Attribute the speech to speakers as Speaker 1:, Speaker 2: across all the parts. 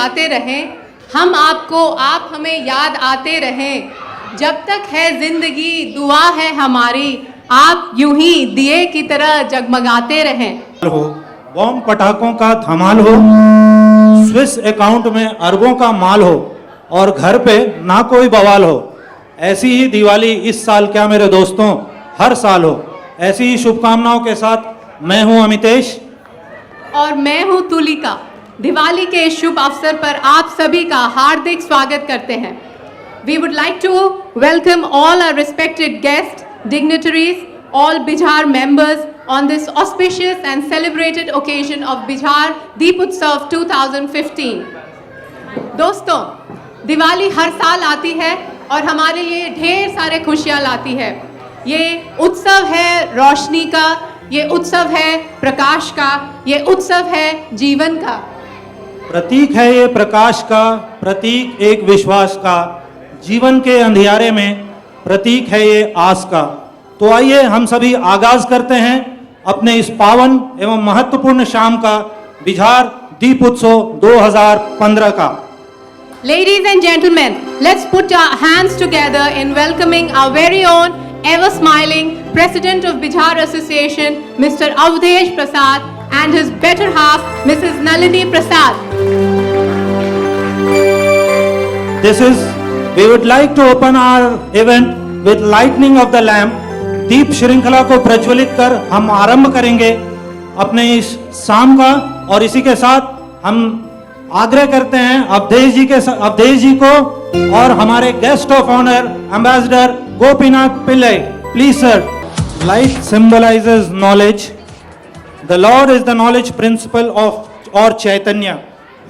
Speaker 1: जगाते रहें, हम आपको, आप हमें याद आते रहें। जब तक है जिंदगी दुआ है हमारी, आप यूं ही दिए की तरह जगमगाते रहें।
Speaker 2: हो, बॉम्ब पटाखों का धमाल हो, स्विस अकाउंट में अरबों का माल हो और घर पे ना कोई बवाल हो। ऐसी ही दिवाली इस साल क्या मेरे दोस्तों हर साल हो। ऐसी ही शुभकामनाओं के साथ मैं हूं अमितेश
Speaker 1: और मैं हूं तुलिका। दिवाली के इस शुभ अवसर पर आप सभी का हार्दिक स्वागत करते हैं। We would like to welcome all our respected guests, dignitaries, all Bijhar members on this auspicious and celebrated occasion of Bijhar Deep Utsav 2015. दोस्तों, दिवाली हर साल आती है और हमारे लिए ढेर सारे खुशियाँ लाती है। ये उत्सव है रोशनी का, ये उत्सव है प्रकाश का, ये उत्सव है जीवन का।
Speaker 2: प्रतीक है ये प्रकाश का, प्रतीक एक विश्वास का, जीवन के अंधियारे में प्रतीक है ये आस का। तो आइए हम सभी आगाज करते हैं अपने इस पावन एवं महत्वपूर्ण शाम का, बिहार दीप उत्सव 2015 का।
Speaker 1: Ladies and gentlemen, let's put our hands together in welcoming our very own ever smiling President of Bijhar Association, Mr. Avdesh Prasad, and his better half, Mrs. Nalini Prasad.
Speaker 2: We would like to open our event with lighting of the lamp. दीप श्रृंखला को प्रज्वलित कर हम आरंभ करेंगे अपने इस शाम का, और इसी के साथ हम आग्रह करते हैं अवधेश जी को और हमारे guest of honour ambassador Gopinath Pillai. Please sir. Light symbolizes knowledge. The Lord is the knowledge principle of or Chaitanya,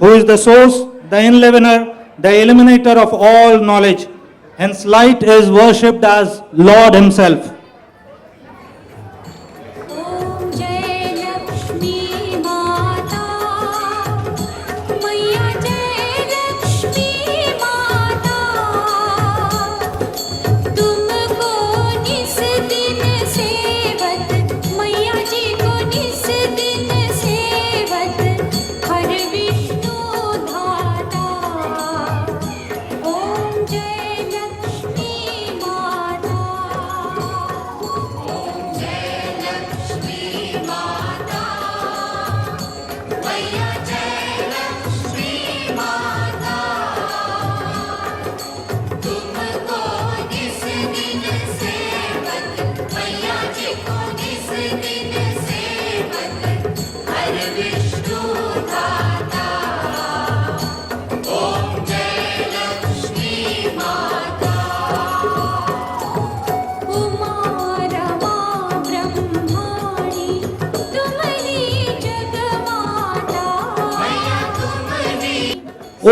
Speaker 2: who is the source, the enlivener, the eliminator of all knowledge. Hence light is worshipped as Lord himself.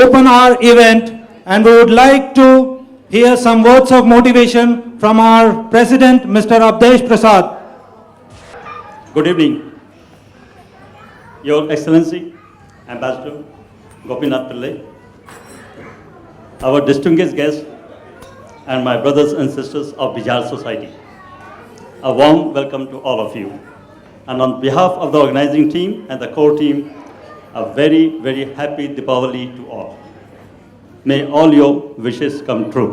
Speaker 2: Open our event, and we would like to hear some words of motivation from our President, Mr. Avdesh Prasad.
Speaker 3: Good evening, Your Excellency, Ambassador Gopinath Pillai, our distinguished guests, and my brothers and sisters of Bijhar Society. A warm welcome to all of you. And on behalf of the organizing team and the core team, a very, very happy Diwali to all. May all your wishes come true.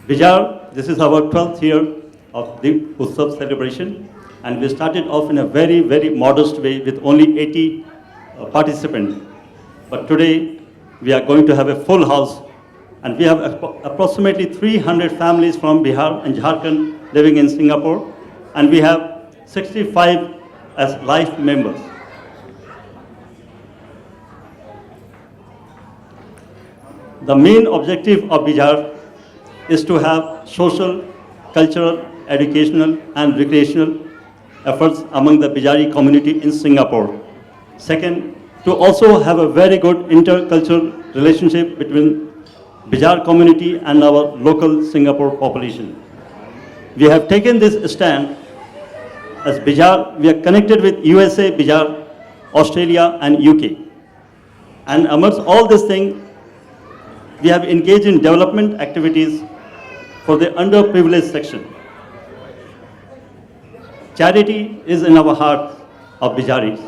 Speaker 3: Bijhar, this is our 12th year of the Utsav celebration, and we started off in a very, very modest way with only 80 participants. But today, we are going to have a full house, and we have approximately 300 families from Bihar and Jharkhand living in Singapore, and we have 65 as life members. The main objective of Bijhar is to have social, cultural, educational, and recreational efforts among the Bijhari community in Singapore. Second, to also have a very good intercultural relationship between Bijhar community and our local Singapore population. We have taken this stand as Bijhar. We are connected with USA, Bijhar, Australia, and UK. And amongst all these things, we have engaged in development activities for the underprivileged section. Charity is in our heart of Bijharis.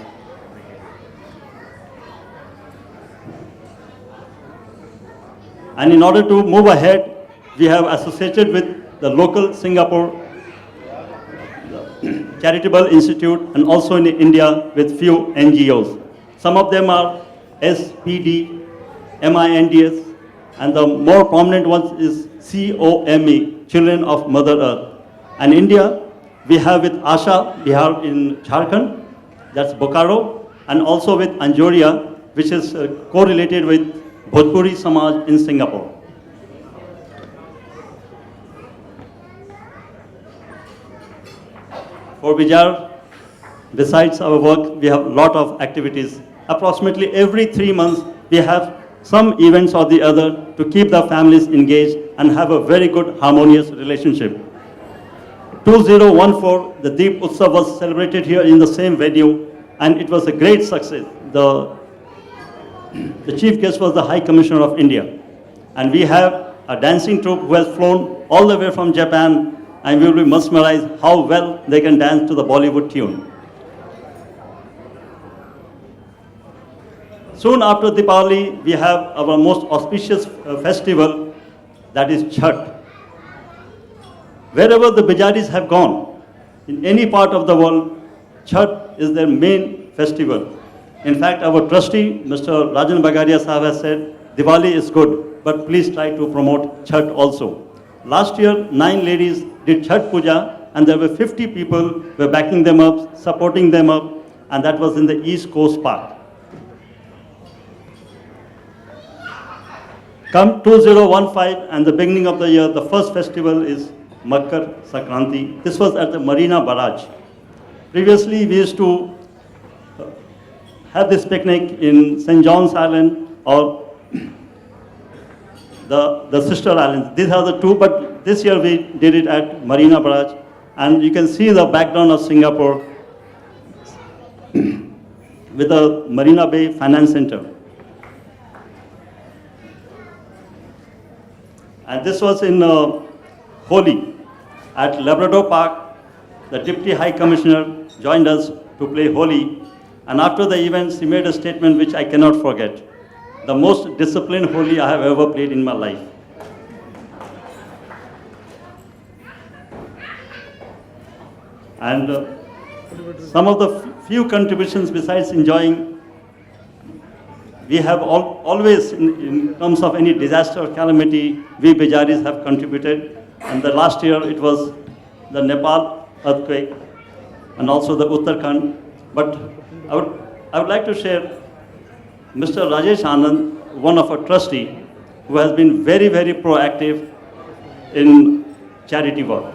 Speaker 3: And in order to move ahead, we have associated with the local Singapore Charitable Institute and also in India with few NGOs. Some of them are SPD, MINDS, and the more prominent one is COME, Children of Mother Earth. And India, we have with Asha Bijhar in Jharkhand, that's Bokaro, and also with Anjoria, which is correlated with Bhojpuri Samaj in Singapore. For Bijhar, besides our work, we have a lot of activities. Approximately every 3 months, we have some events or the other to keep the families engaged and have a very good harmonious relationship. 2014, the Deep Utsav was celebrated here in the same venue, and it was a great success. The chief guest was the High Commissioner of India. And we have a dancing troupe who has flown all the way from Japan, and we will be mesmerized how well they can dance to the Bollywood tune. Soon after Diwali, we have our most auspicious festival, that is Chhath. Wherever the Bijharis have gone, in any part of the world, Chhath is their main festival. In fact, our trustee, Mr. Rajan Bagaria Sahab, has said, Diwali is good, but please try to promote Chhath also. Last year, 9 ladies did Chhath Puja, and there were 50 people who were backing them up, supporting them up, and that was in the East Coast Park. Come 2015 and the beginning of the year, the first festival is Makar Sankranti. This was at the Marina Barrage. Previously, we used to have this picnic in St. John's Island or the sister islands. These are the two, but this year we did it at Marina Barrage. And you can see the background of Singapore with the Marina Bay Finance Center. And this was in Holi at Labrador Park. The Deputy High Commissioner joined us to play Holi. And after the events, he made a statement which I cannot forget. The most disciplined Holi I have ever played in my life. And some of the few contributions besides enjoying, we have always, in terms of any disaster or calamity, we Bijharis have contributed. And the last year it was the Nepal earthquake and also the Uttarakhand. But I would like to share Mr. Rajesh Anand, one of our trustee, who has been very, very proactive in charity work.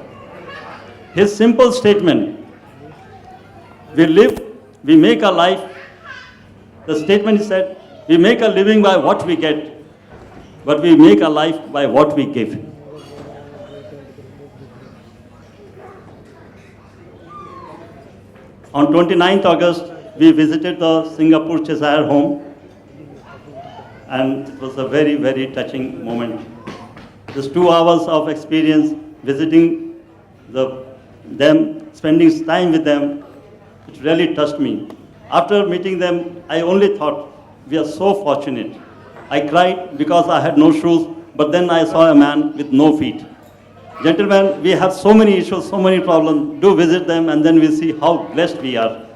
Speaker 3: His simple statement, we live, we make a life. The statement he said, we make a living by what we get, but we make a life by what we give. On 29th August, we visited the Singapore Cheshire home, and it was a very, very touching moment. Just 2 hours of experience visiting them, spending time with them, it really touched me. After meeting them, I only thought, we are so fortunate. I cried because I had no shoes, but then I saw a man with no feet. Gentlemen, we have so many issues, so many problems. Do visit them and then we'll see how blessed we are.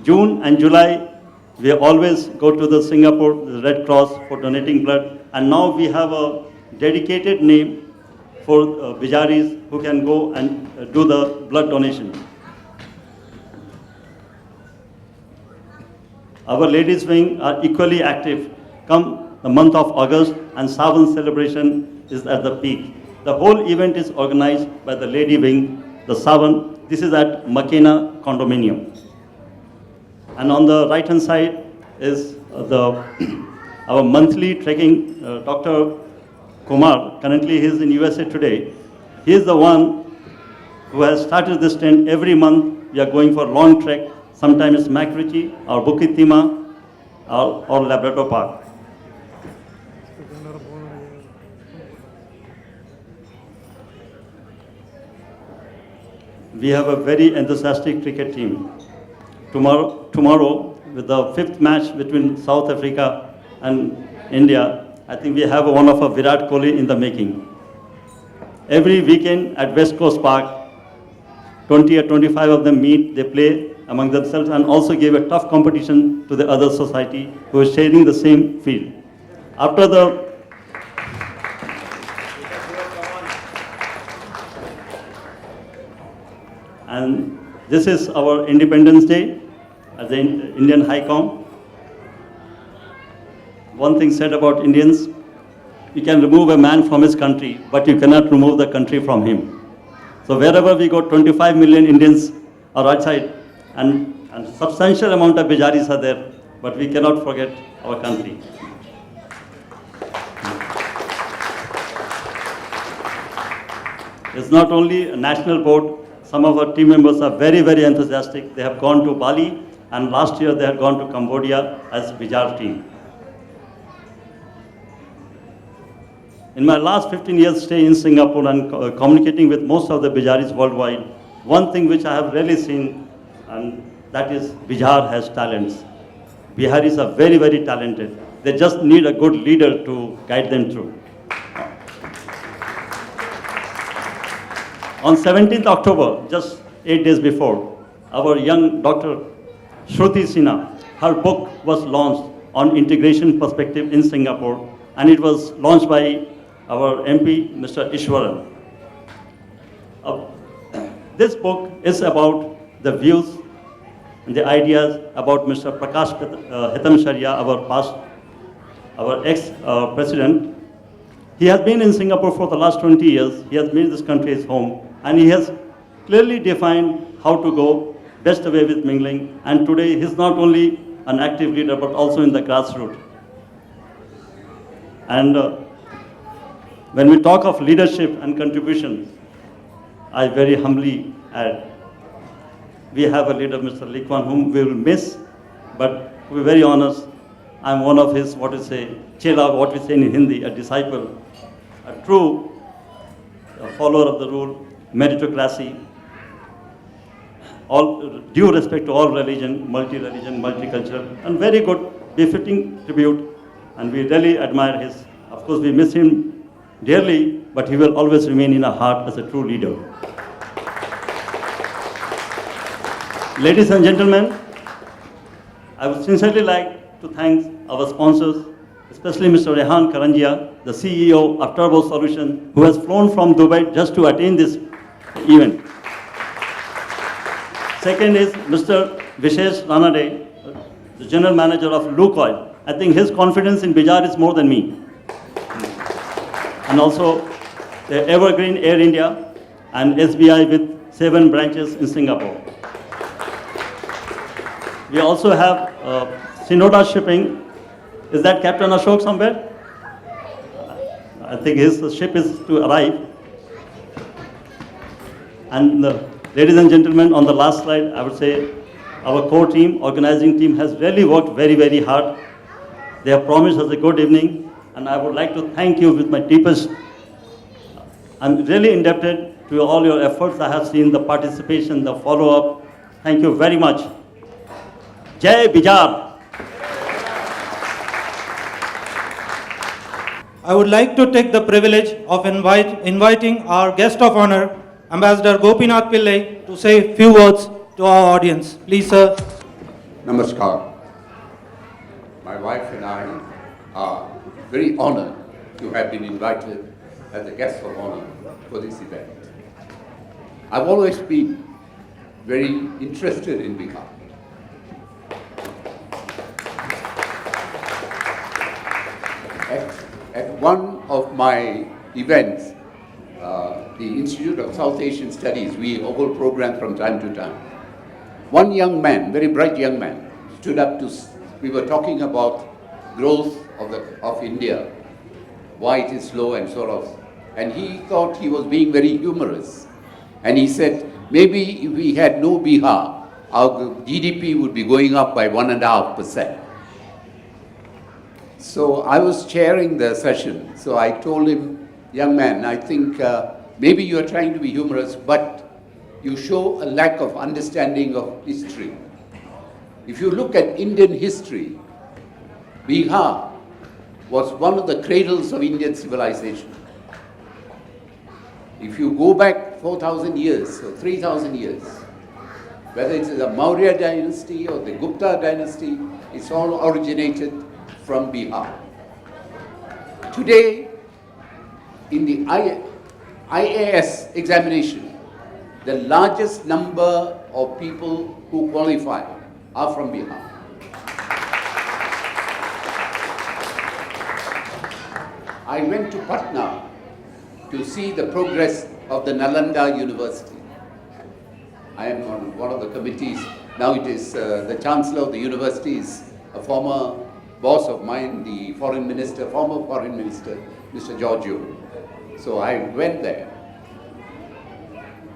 Speaker 3: June and July, we always go to the Singapore Red Cross for donating blood. And now we have a dedicated name for Bijharis who can go and do the blood donation. Our ladies wing are equally active. Come the month of August, and Savan celebration is at the peak. The whole event is organized by the lady wing, the Savan. This is at Makena condominium. And on the right hand side is our monthly trekking, Dr. Kumar. Currently he is in USA today. He is the one who has started this tent. Every month we are going for a long trek. Sometimes it's Macritchie or Bukit Timah or Labrador Park. we have a very enthusiastic cricket team. Tomorrow, with the fifth match between South Africa and India, I think we have one of a Virat Kohli in the making. Every weekend at West Coast Park, 20 or 25 of them meet, they play among themselves and also give a tough competition to the other society who is sharing the same field. After the and this is our Independence Day as the Indian High Com. One thing said about Indians, you can remove a man from his country, but you cannot remove the country from him. So wherever we go, 25 million Indians are outside, and substantial amount of Bijharis are there, but we cannot forget our country. It's not only a national board. Some of our team members are very, very enthusiastic. They have gone to Bali, and last year they had gone to Cambodia as Bijhar team. In my last 15 years stay in Singapore and communicating with most of the Bijharis worldwide, one thing which I have really seen, and that is Bijhar has talents. Biharis are very, very talented. They just need a good leader to guide them through. On 17th October, just 8 days before, our young Dr. Shruti Sinha, her book was launched on integration perspective in Singapore, and it was launched by our MP, Mr. Ishwaran. This book is about the views and the ideas about Mr. Prakash Hitam Sharia, our ex-president. He has been in Singapore for the last 20 years. He has made this country his home, and he has clearly defined how to go best away with mingling. And today, he's not only an active leader, but also in the grassroots. And when we talk of leadership and contribution, I very humbly add, we have a leader, Mr. Likwan, whom we will miss, but to be very honest, I'm one of his, chela, what we say in Hindi, a disciple, a true follower of the rule, meritocracy, all due respect to all religion, multicultural, and very good, befitting tribute, and we really admire his. Of course, we miss him dearly, but he will always remain in our heart as a true leader. Ladies and gentlemen, I would sincerely like to thank our sponsors, especially Mr. Rehan Karanjia, the CEO of Turbo Solutions, who has flown from Dubai just to attend this event. Second is Mr. Vishesh Ranade, the General Manager of Lukoil. I think his confidence in Bijhar is more than me. And also the Evergreen Air India and SBI with 7 branches in Singapore. We also have Sinoda Shipping. Is that Captain Ashok somewhere? I think his ship is to arrive. And ladies and gentlemen, on the last slide, I would say our core team, organizing team, has really worked very, very hard. They have promised us a good evening, and I would like to thank you with my deepest. I'm really indebted to all your efforts. I have seen the participation, the follow-up. Thank you very much. Jai Bijhar.
Speaker 2: I would like to take the privilege of inviting our guest of honor, Ambassador Gopinath Pillai, to say a few words to our audience. Please, sir.
Speaker 4: Namaskar. My wife and I are very honored to have been invited as a guest of honor for this event. I've always been very interested in Bihar. At one of my events, the Institute of South Asian Studies, we hold programs from time to time. One young man, very bright young man, stood up we were talking about growth of India, why it is slow and sort of, and he thought he was being very humorous. And he said, maybe if we had no Bihar, our GDP would be going up by 1.5%. So I was chairing the session, so I told him, young man, I think maybe you are trying to be humorous, but you show a lack of understanding of history. If you look at Indian history, Bijhar was one of the cradles of Indian civilization. If you go back 4,000 years or 3,000 years, whether it's the Maurya dynasty or the Gupta dynasty, it's all originated from Bijhar. Today, in the IAS examination, the largest number of people who qualify are from Bijhar. I went to Patna to see the progress of the Nalanda University. I am on one of the committees. Now it is the Chancellor of the university is a former boss of mine, the former foreign minister, Mr. Giorgio. So I went there.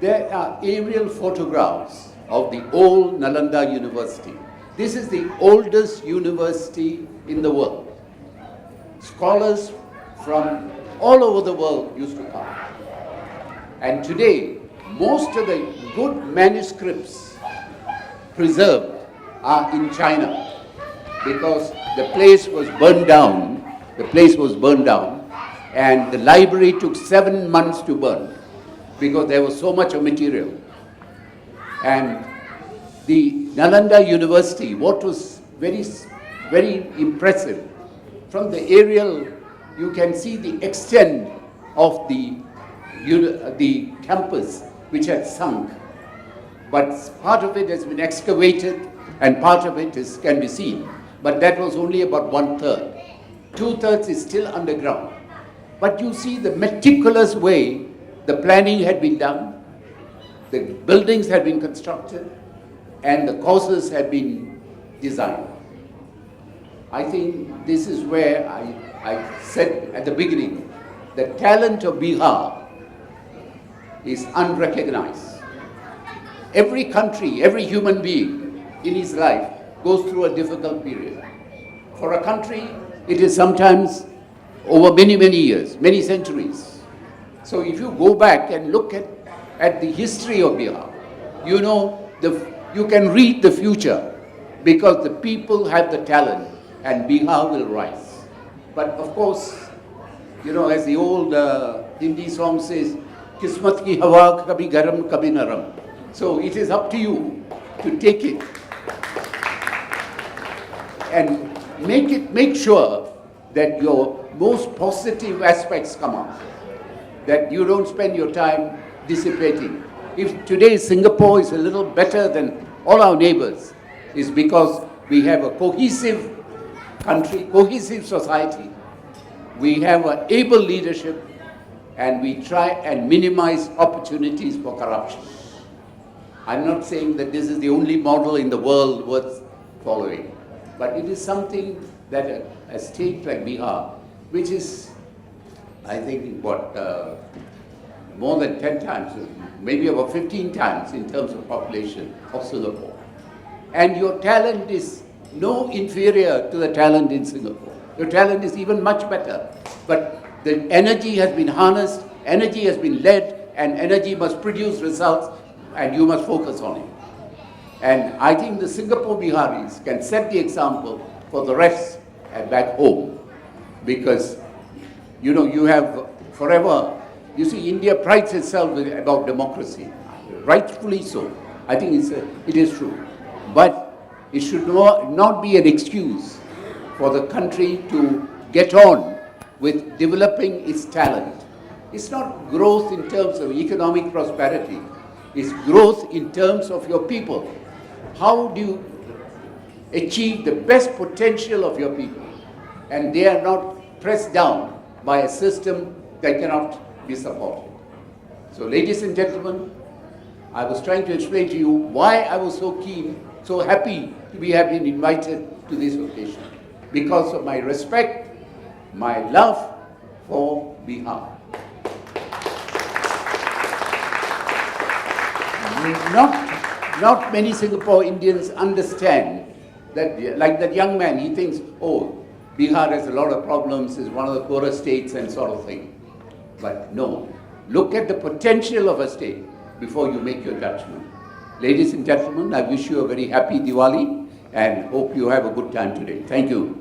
Speaker 4: There are aerial photographs of the old Nalanda University. This is the oldest university in the world. Scholars from all over the world used to come. And today, most of the good manuscripts preserved are in China because the place was burned down. The place was burned down, and the library took 7 months to burn because there was so much of material. And the Nalanda University, what was very, very impressive, from the aerial, you can see the extent of the campus which had sunk. But part of it has been excavated and part of it can be seen. But that was only about 1/3. 2/3 is still underground. But you see the meticulous way the planning had been done, the buildings had been constructed, and the courses had been designed. I think this is where I said at the beginning, the talent of Bijhar is unrecognized. Every country, every human being in his life goes through a difficult period. For a country, it is sometimes over many, many years, many centuries. So if you go back and look at the history of Bijhar, you know, you can read the future because the people have the talent and Bijhar will rise. But of course, you know, as the old Hindi song says, Kismat ki hawa kabhi garam kabhi naram. So it is up to you to take it and make sure that your most positive aspects come out, that you don't spend your time dissipating. If today Singapore is a little better than all our neighbors, it's because we have a cohesive country, cohesive society. We have an able leadership, and we try and minimize opportunities for corruption. I'm not saying that this is the only model in the world worth following, but it is something that a state like Bijhar, which is, I think, more than 10 times, maybe about 15 times in terms of population of Singapore. And your talent is no inferior to the talent in Singapore. Your talent is even much better. But the energy has been harnessed, energy has been led, and energy must produce results, and you must focus on it. And I think the Singapore Biharis can set the example for the rest back home. Because, you know, you have forever, you see, India prides itself about democracy, rightfully so. I think it is true. But it should not be an excuse for the country to get on with developing its talent. It's not growth in terms of economic prosperity. It's growth in terms of your people. How do you achieve the best potential of your people? And they are not pressed down by a system that cannot be supported. So ladies and gentlemen, I was trying to explain to you why I was so keen, so happy to have been invited to this occasion. Because of my respect, my love for Bijhar. Not many Singapore Indians understand that, like that young man, he thinks, oh, Bijhar has a lot of problems, is one of the poorest states and sort of thing. But no, look at the potential of a state. before you make your judgment. Ladies and gentlemen, I wish you a very happy Diwali and hope you have a good time today. Thank you.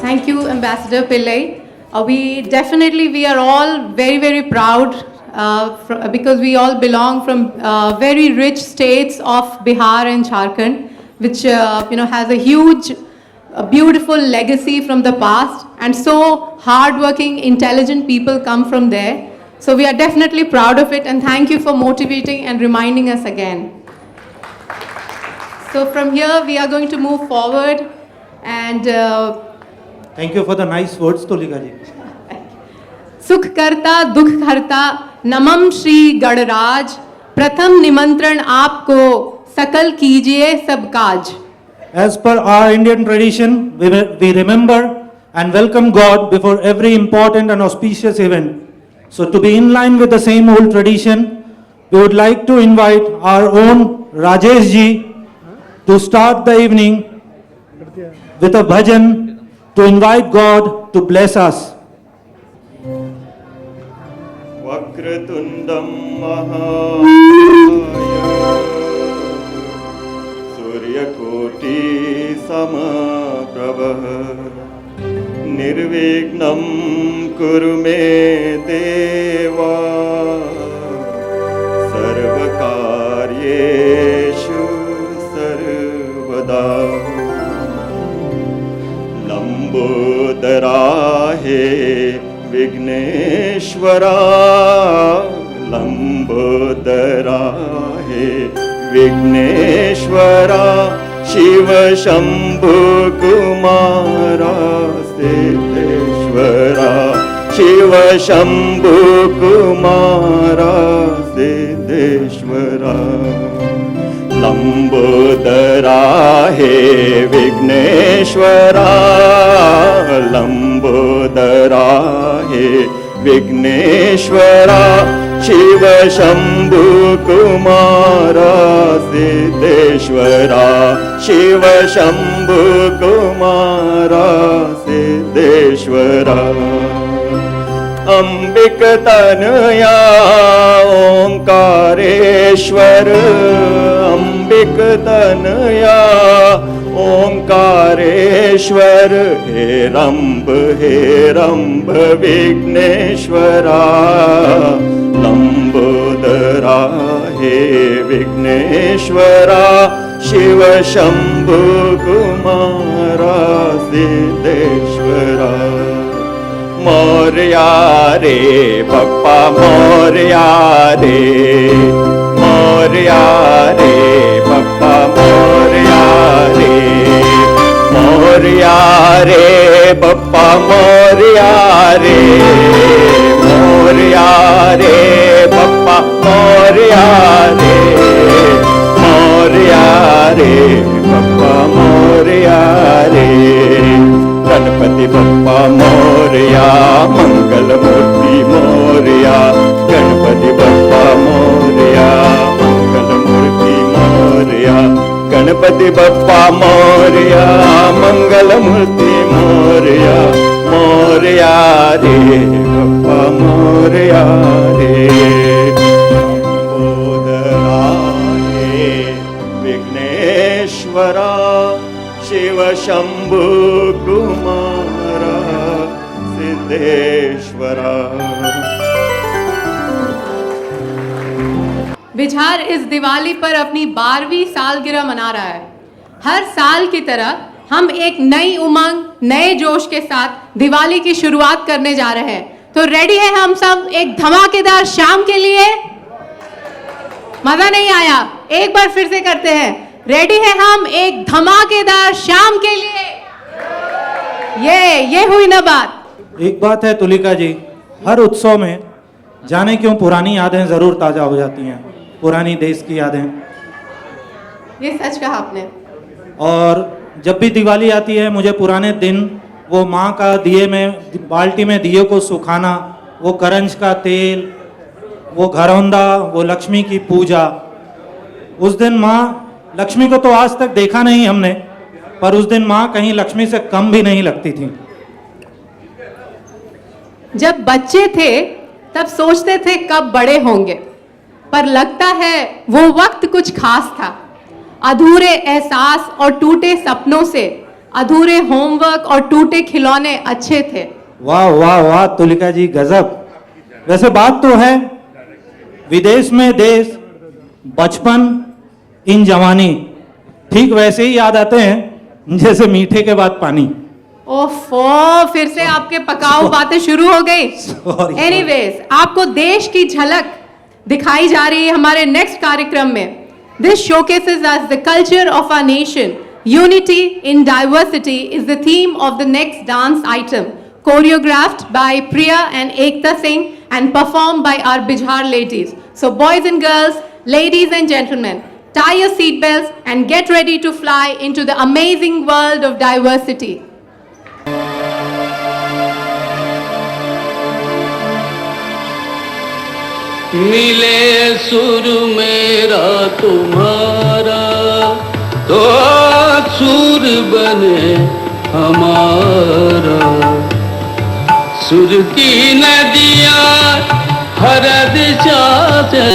Speaker 1: Thank you, Ambassador Pillai. We are all very, very proud because we all belong from very rich states of Bihar and Jharkhand, which has a huge, beautiful legacy from the past, and so hardworking, intelligent people come from there. So we are definitely proud of it, and thank you for motivating and reminding us again. So from here, we are going to move forward and.
Speaker 2: Thank you for the nice words, Tulika ji.
Speaker 1: सुख करता दुख हरता नमम श्री गणराज प्रथम निमंत्रण आपको सकल कीजिए सब काज.
Speaker 2: As per our Indian tradition, we remember and welcome God before every important and auspicious event. So to be in line with the same old tradition, we would like to invite our own Rajesh ji to start the evening with a bhajan to invite God to bless us.
Speaker 5: वक्रतुंडम महाकाय सूर्यकोटि समप्रभः निर्विघ्नं कुरु मे देवा सर्वकार्येषु सर्वदा. लंबोदरा हे विघ्नेश्वरा लंबोदरा हे विघ्नेश्वरा शिव शंभु कुमारा सिद्धेश्वरा शिव शंभु कुमारा सिद्धेश्वरा. लंबोदरा हे विघ्नेश्वरा लंबोदरा हे विघ्नेश्वरा शिव शंभु कुमारा सिद्धेश्वरा शिव शंभु कुमारा सिद्धेश्वरा. अंबिक तनया ओंकारेश्वर अंबिक तनया ओंकारेश्वर हे रंभ विघ्नेश्वरा लंबोदरा हे विघ्नेश्वरा शिव शंभु कुमारा सिद्धेश्वरा. मोरया रे बप्पा मोरया रे बप्पा मोरया रे बप्पा मोरया रे बप्पा मोरया रे बप्पा मोरया रे. गणपति बप्पा मोरया मंगल मूर्ति मोरया गणपति बप्पा मोरया मंगल मूर्ति मोरया गणपति बप्पा मोरया मंगल मूर्ति मोरया मोरया रे बप्पा मोरया रे. लंबोदरा हे विघ्नेश्वरा शिव शंभु कुमारा सिद्धेश्वरा.
Speaker 1: बिजहार इस दिवाली पर अपनी 12वीं सालगिरह मना रहा है. हर साल की तरह हम एक नई उमंग, नए जोश के साथ दिवाली की शुरुआत करने जा रहे हैं. तो रेडी है हम सब एक धमाकेदार शाम के लिए? मजा नहीं आया? एक बार फिर से करते हैं. रेडी है हम एक धमाकेदार शाम के लिए? ये हुई ना बात.
Speaker 2: एक बात है तुलिका जी, हर उत्सव में जाने क्यों पुरानी यादें जरूर ताजा हो जाती हैं, पुरानी देश की यादें.
Speaker 1: ये सच कहा आपने.
Speaker 2: और जब भी दिवाली आती है मुझे पुराने दिन वो माँ का दिए में बाल्टी में दिए को सुखाना, वो करंज का तेल, वो घरौंदा, वो लक्ष्मी की पूजा। उस दिन माँ लक्ष्मी को तो आज तक देखा नहीं हमने, पर उस दिन माँ कहीं लक्ष्मी से कम भी नहीं लगती थी।
Speaker 1: जब बच्चे थे तब सोचते थे कब बड़े होंगे, पर लगता है वो वक्त कुछ खास था। अधूरे एहसास और टूटे सपनों से, अधूरे होमवर्क और टूटे खिलौने अच्छे थे।
Speaker 2: वाह वाह वाह तुलिका जी, गजब। वैसे बात तो है, विदेश में देश, बचपन इन जवानी, ठीक वैसे ही याद आते हैं जैसे मीठे के बाद पानी।
Speaker 1: ओफो, फिर से आपके पकाऊ बातें शुरू हो गई। एनीवेज, आपको देश की झलक दिखाई जा रही है हमारे नेक्स्ट कार्यक्रम में। This showcases us the culture of our nation. Unity in diversity is the theme of the next dance item, choreographed by Priya and Ekta Singh and performed by our Bijhar ladies. So boys and girls, ladies and gentlemen, tie your seatbelts and get ready to fly into the amazing world of diversity.
Speaker 6: मिले सुर मेरा तुम्हारा तो सुर बने हमारा। सुर की नदियाँ हर दिशा से